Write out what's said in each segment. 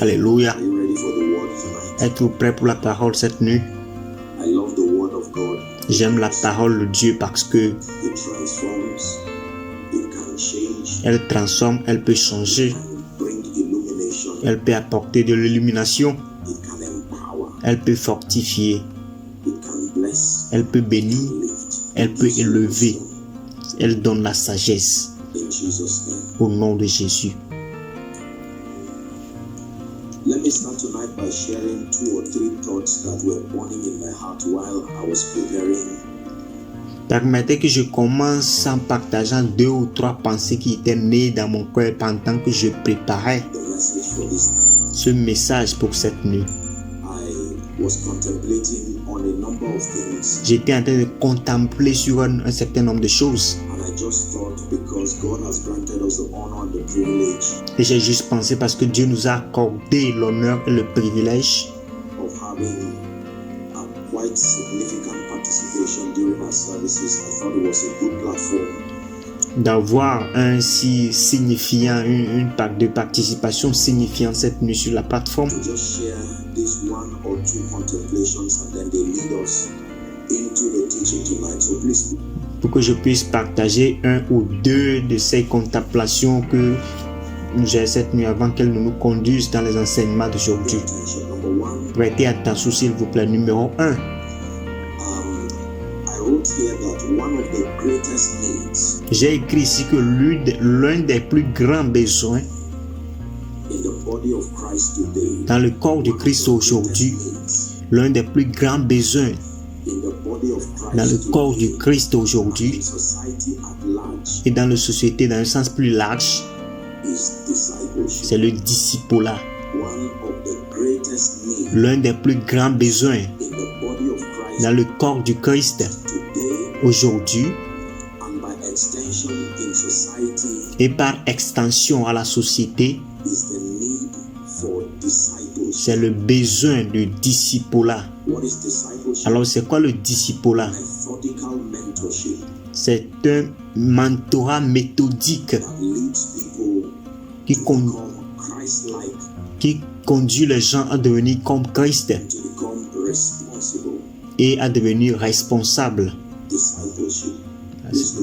Alléluia. Are you ready for the word tonight? Êtes-vous prêt pour la parole cette nuit? I love the word of God. J'aime la parole de Dieu parce que It transforms, it can change, elle transforme, elle peut changer, it can bring illumination, elle peut apporter de l'illumination, it can empower, elle peut fortifier, it can bless, elle peut bénir, lift. elle peut élever, elle donne la sagesse In Jesus' name. au nom de Jésus. Let me start tonight by sharing 2 or 3 thoughts that were burning in my heart while I was preparing. Permettez que je commence en partageant 2 ou 3 pensées qui étaient nées dans mon cœur pendant que je préparais The message for this. ce message pour cette nuit. I was contemplating on a number of things, J'étais en train de contempler sur un certain nombre de choses and I just thought because God has granted us the honor and the privilege et j'ai juste pensé parce que Dieu nous a accordé l'honneur et le privilège of having a quite significant participation during our services, I thought it was a good platform d'avoir un si signifiant, une part de participation signifiante cette nuit sur la plateforme to just share these 1 or 2 contemplations, and then they lead us into the teaching tonight. So please, pour que je puisse partager 1 ou 2 de ces contemplations que j'ai cette nuit avant qu'elles ne nous conduisent dans les enseignements pay d'aujourd'hui. attention. Number 1, Prêtez attention s'il vous plaît. Numéro 1. I wrote here that one of the greatest needs J'ai écrit ici que l'un des plus grands besoins in the body of Christ today, dans le corps de Christ aujourd'hui, l'un des plus grands besoins in the body of dans le Christ corps du today, Christ in aujourd'hui society at large, et dans la société dans un sens plus large, is discipleship. c'est le discipulat. One of the greatest needs L'un des plus grands besoins in the body of Christ dans le corps du Christ today, aujourd'hui and by extension in society, et par extension à la société, is the need for discipleship. c'est le besoin de discipulat. What is discipleship? Alors c'est quoi le discipulat? Methodical mentorship C'est un mentorat méthodique that leads people qui, to con- become Christ-like, qui conduit les gens à devenir comme Christ to become responsible. et à devenir responsables. Discipleship.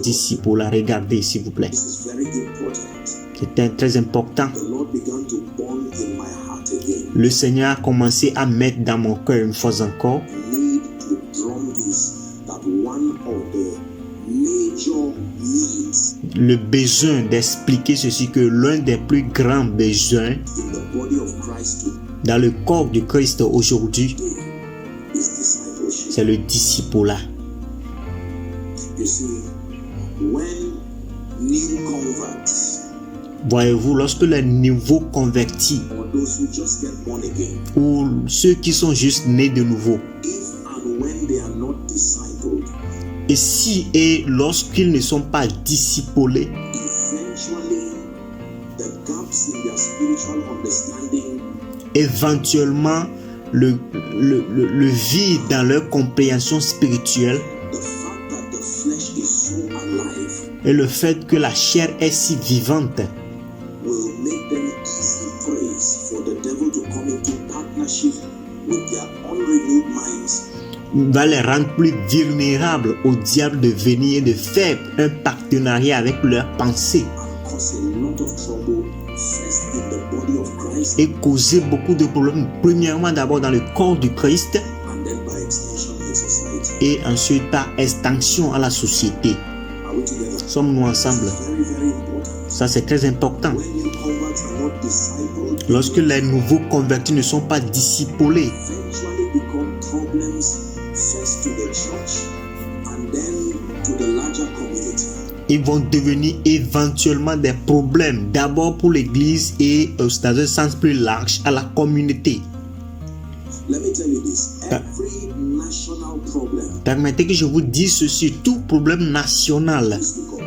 Discipulat, regardez s'il vous plaît. This is very important. C'est très important. The Lord began to burn in my heart again. Le Seigneur a commencé à mettre dans mon cœur une fois encore Need to drum this, that one of the major needs le besoin d'expliquer ceci, que l'un des plus grands besoins in the body of Christ dans le corps du Christ aujourd'hui, today is discipleship. c'est le discipulat. You see, when new converts Voyez-vous, lorsque les nouveaux convertis or those who just get born again, ou ceux qui sont juste nés de nouveau, if and when they are not discipled, et si et lorsqu'ils ne sont pas discipulés, eventually the gaps in their spiritual understanding éventuellement le vide dans leur compréhension spirituelle the fact that the flesh is so alive et le fait que la chair est si vivante will make them easy prey for the devil to come into partnership with their unrenewed minds va les rendre plus vulnérables au diable de venir et de faire un partenariat avec leurs pensées and cause a lot of trouble first in the body of Christ et causer beaucoup de problèmes, premièrement d'abord dans le corps du Christ and then by extension in society. et ensuite par extension à la société. Are we together? Sommes-nous ensemble? It's very, very important. Ça c'est très important. When new converts are not discipled, Lorsque les nouveaux convertis ne sont pas discipulés, eventually become problems first to the church and then to the larger community. ils vont devenir éventuellement des problèmes, d'abord pour l'Église et dans un sens plus large à la communauté. Let me tell you this, every national problem Permettez que je vous dise ceci, tout problème national, is because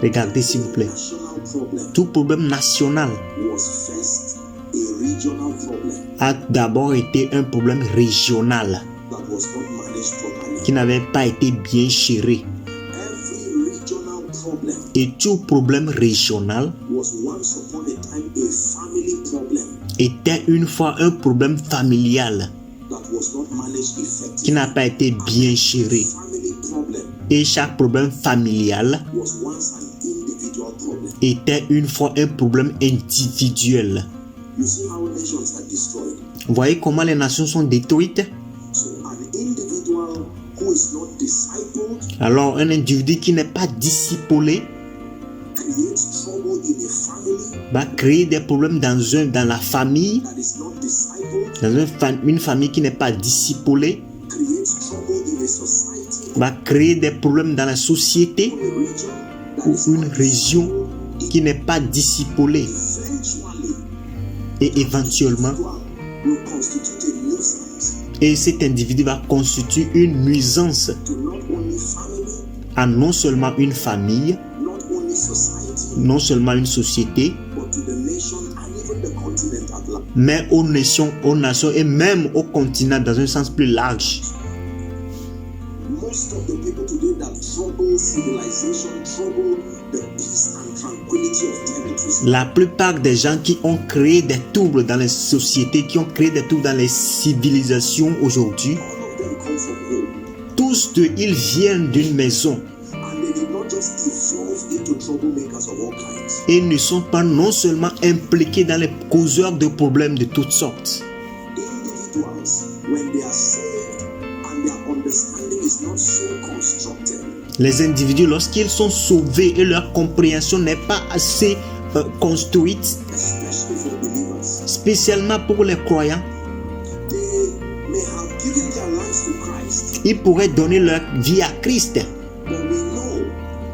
regardez s'il vous plaît, national problem tout problème national was first a regional problem a d'abord été un problème régional that was not managed properly. qui n'avait pas été bien géré. Every regional problem Et tout problème régional was once upon a time a family problem était une fois un problème familial that was not managed qui effectively. n'a pas été bien géré. Family problem Et chaque problème familial was once an individual problem. était une fois un problème individuel. You see how nations are destroyed. Vous voyez comment les nations sont détruites? So an individual who is not discipled Alors un individu qui n'est pas disciplé creates trouble in a family va créer des problèmes dans la famille, that is not discipled, dans une famille qui n'est pas discipulée, creates trouble in a society, va créer des problèmes dans la société a region that ou is une not région discipled. qui n'est pas discipulée. Eventually, Et éventuellement, individual will constitute a nuisance et cet individu va constituer une nuisance to not only family, à non seulement une famille, not only society, non seulement une société, but to the nation and even the continent at large. mais aux nations et même au continent dans un sens plus large. Most of the people today that trouble civilization, trouble the peace and tranquility of territories, La plupart des gens qui ont créé des troubles dans les sociétés, qui ont créé des troubles dans les civilisations aujourd'hui, all of them come from home. tous ils viennent d'une maison And they did not just evolve into troublemakers of all kinds. et ne sont pas non seulement impliqués dans les causeurs de problèmes de toutes sortes. Individuals, when they are saved and their understanding is not so constructed, Les individus, lorsqu'ils sont sauvés et leur compréhension n'est pas assez construite, especially for believers, spécialement pour les croyants, they may have given their lives to Christ, ils pourraient donner leur vie à Christ. but we know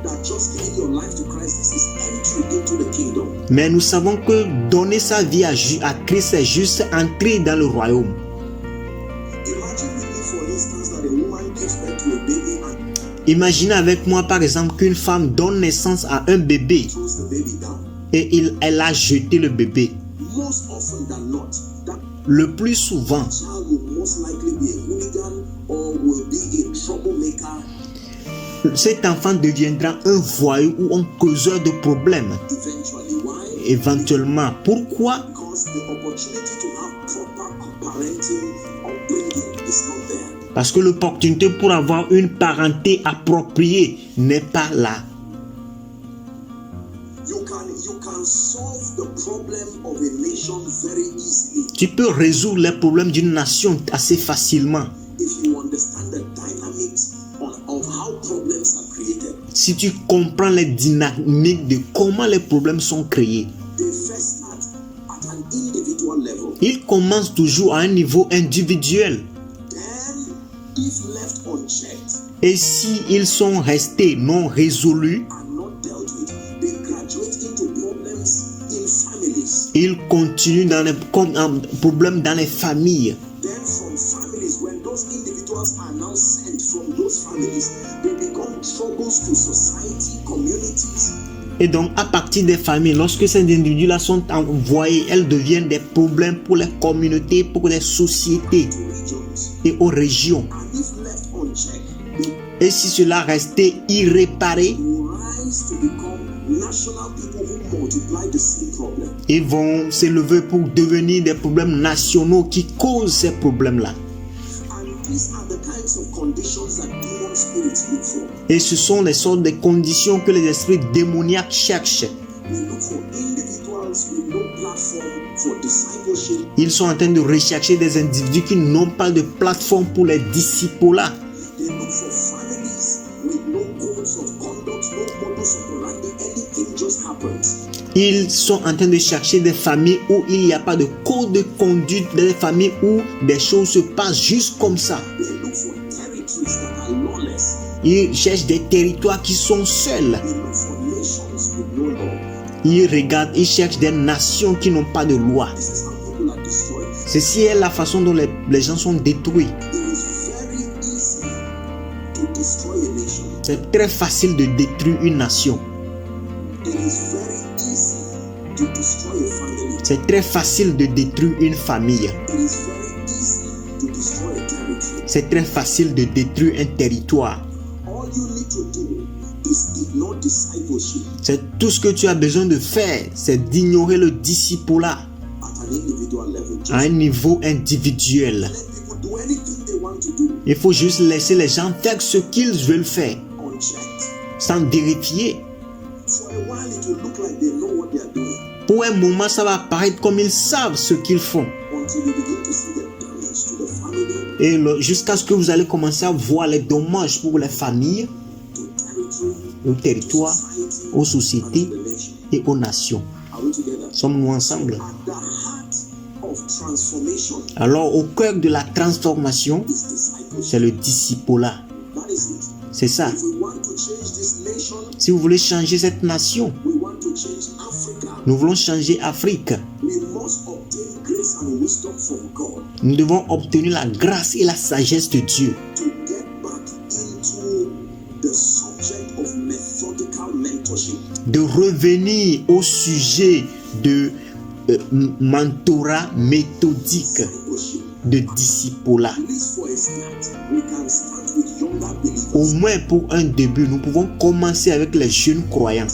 that just giving your life to Christ is entry into the kingdom. Mais nous savons que donner sa vie à Christ, c'est juste entrer dans le royaume. Imagine with me, for instance, that a woman gives birth to a baby and Imaginez avec moi par exemple qu'une femme donne naissance à un bébé throws the baby down. et elle a jeté le bébé. Most often than not, that Le plus souvent, child will most likely be a hooligan or will be a troublemaker cet enfant deviendra un voyou ou un causeur de problèmes. eventually. Why? Éventuellement. Pourquoi? Because the opportunity to have proper parenting, upbringing is not there. Parce que l'opportunité pour avoir une parenté appropriée n'est pas là. You can solve the problem of a nation very easily Tu peux résoudre les problèmes d'une nation assez facilement if you understand the dynamics of how problems are created. si tu comprends les dynamiques de comment les problèmes sont créés. They first start at an individual level. Ils commencent toujours à un niveau individuel. Then, if left unchecked Et si ils sont restés non résolus, and not dealt with, they graduate into problems in families. ils continuent dans les problèmes dans les familles. Then from families, when those individuals are now sent from those families, they become troubles to society, communities. Et donc, à partir des familles, lorsque ces individus-là sont envoyés, elles deviennent des problèmes pour les communautés, pour les sociétés To regions. et aux régions. And if left unchecked, they Et si cela restait irréparé, will rise to become national people who multiply the same problem. ils vont s'élever pour devenir des problèmes nationaux qui causent ces problèmes-là. And these are the kinds of conditions that demon spirits look for. Et ce sont les sortes de conditions que les esprits démoniaques cherchent. They look for individuals with no platform for discipleship. Ils sont en train de rechercher des individus qui n'ont pas de plateforme pour les disciples-là. They look for families with no codes of conduct, no modus operandi. Anything just happens. Ils sont en train de chercher des familles où il n'y a pas de code de conduite, des familles où des choses se passent juste comme ça. They look for territories that are lawless. Ils cherchent des territoires qui sont seuls. They look for nations with no law. Ils cherchent des nations qui n'ont pas de loi. This is how people are destroyed. Ceci est la façon dont les gens sont détruits. It is very easy to destroy a nation. C'est très facile de détruire une nation. It is very easy to destroy a family. C'est très facile de détruire une famille. It is very easy to destroy a territory. C'est très facile de détruire un territoire. All you need to do is ignore discipleship C'est tout ce que tu as besoin de faire, c'est d'ignorer le disciple-là at an individual level. Just à un niveau individuel. let people do anything they want to do Il faut juste laisser les gens faire ce qu'ils veulent faire, unchecked. sans vérifier. For a while, it will look like they know what they are doing Pour un moment, ça va paraître comme ils savent ce qu'ils font. until you begin to see the damage to the family, Et jusqu'à ce que vous allez commencer à voir les dommages pour les familles, to territory, au territoire, society, aux and sociétés to the nation. et aux nations. Are we together? Sommes-nous ensemble? At the heart of transformation Alors, au cœur de la transformation, is discipleship. c'est le disciple-là. That is it. C'est ça. If we want to change this nation, Si vous voulez changer cette nation, we want to change Africa, nous voulons changer Afrique. we must obtain grace and wisdom from God Nous devons obtenir la grâce et la sagesse de Dieu to get back into the subject of methodical mentorship. de revenir au sujet de mentorat méthodique, Discipleship. de disciple-là. At least for a start, we can start with younger believers. Au moins pour un début, nous pouvons commencer avec les jeunes croyants.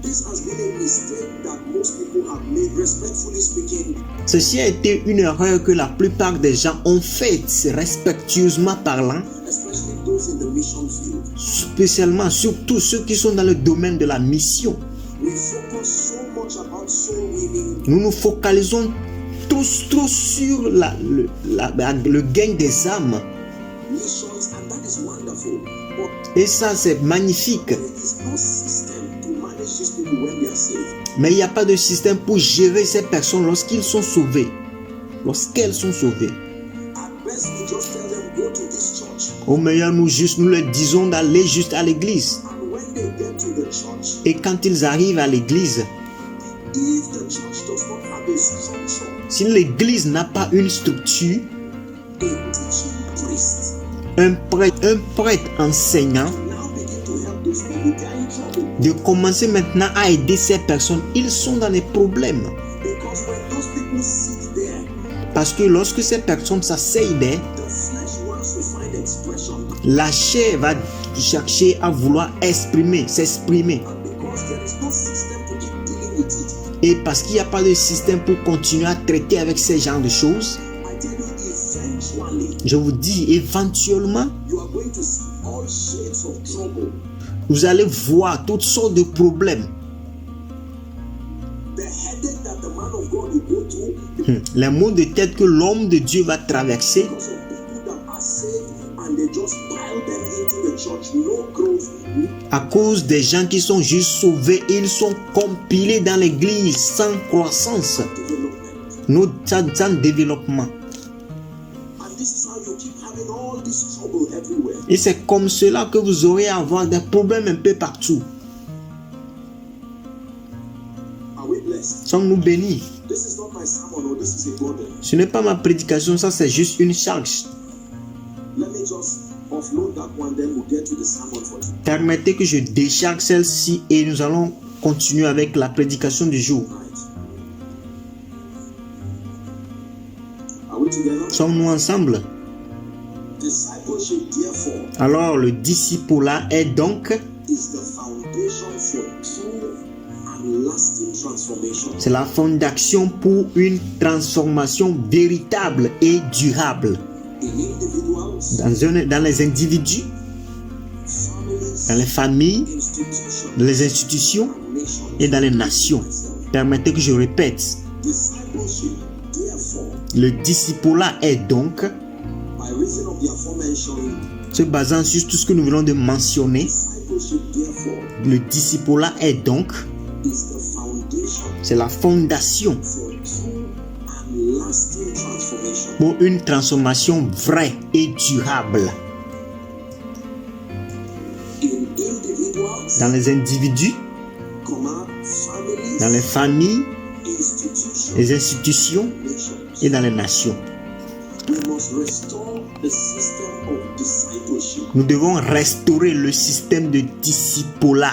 This has been a mistake that most people have made, respectfully speaking. Ceci a été une erreur que la plupart des gens ont faite, respectueusement parlant, Especially those in the mission field. spécialement, surtout ceux qui sont dans le domaine de la mission. We focus so much about soul winning, Nous nous focalisons tous trop sur le gain des âmes. missions, and that is wonderful. But Et ça, c'est magnifique. there is no system to manage these people when they are saved. Mais il n'y a pas de système pour gérer ces personnes lorsqu'ils sont sauvés. Lorsqu'elles sont sauvées. At best, we just tell them, go to this church. Au meilleur, nous leur disons d'aller juste à l'église. And when they get to the church, Et quand ils arrivent à l'église, if the church does not have a structure, si l'église n'a pas une structure, a teaching priest un prêtre enseignant, now begin to help those people, they are in trouble. de commencer maintenant à aider ces personnes, ils sont dans des problèmes. Because when those people sit there, Parce que lorsque ces personnes s'asseyent, the flesh wants to find expression. la chair va chercher à vouloir s'exprimer. And because there is no system to keep dealing with it, Et parce qu'il n'y a pas de système pour continuer à traiter avec ces genres de choses, I tell you, eventually, je vous dis, éventuellement, you are going to see all shades of trouble. vous allez voir toutes sortes de problèmes. The headache that the man of God will go through Les maux de tête que l'homme de Dieu va traverser because of people that are saved and they just pile them into the church, no growth, à cause des gens qui sont juste sauvés, ils sont compilés dans l'église sans croissance, sans développement. and this is how you keep having all this trouble everywhere. Et c'est comme cela que vous aurez à avoir des problèmes un peu partout. Are we blessed? Sommes-nous bénis? This is not my sermon, or this is a burden. Ce n'est pas ma prédication, ça c'est juste une charge. Let me just offload that one, then we'll get to the sermon for today. Permettez que je décharge celle-ci et nous allons continuer avec la prédication du jour. Are we together? Sommes-nous ensemble? Discipleship, therefore, Alors le disciple-là est donc, is the foundation for true and lasting transformation. c'est la fondation pour une transformation véritable et durable In individuals, dans les individus, families, dans les familles, institutions, dans les institutions and nations. et dans les nations. Permettez que je répète. Discipleship, therefore, Le disciple-là est donc, by reason of the aforementioned, se basant sur tout ce que nous venons de mentionner, discipleship, therefore, le disciple-là est donc, is the foundation c'est la fondation for true and lasting transformation. pour une transformation vraie et durable In individuals, dans les individus, families, dans les familles, institutions, les institutions nations. et dans les nations. We must restore the system of discipleship Nous devons restaurer le système de disciple-là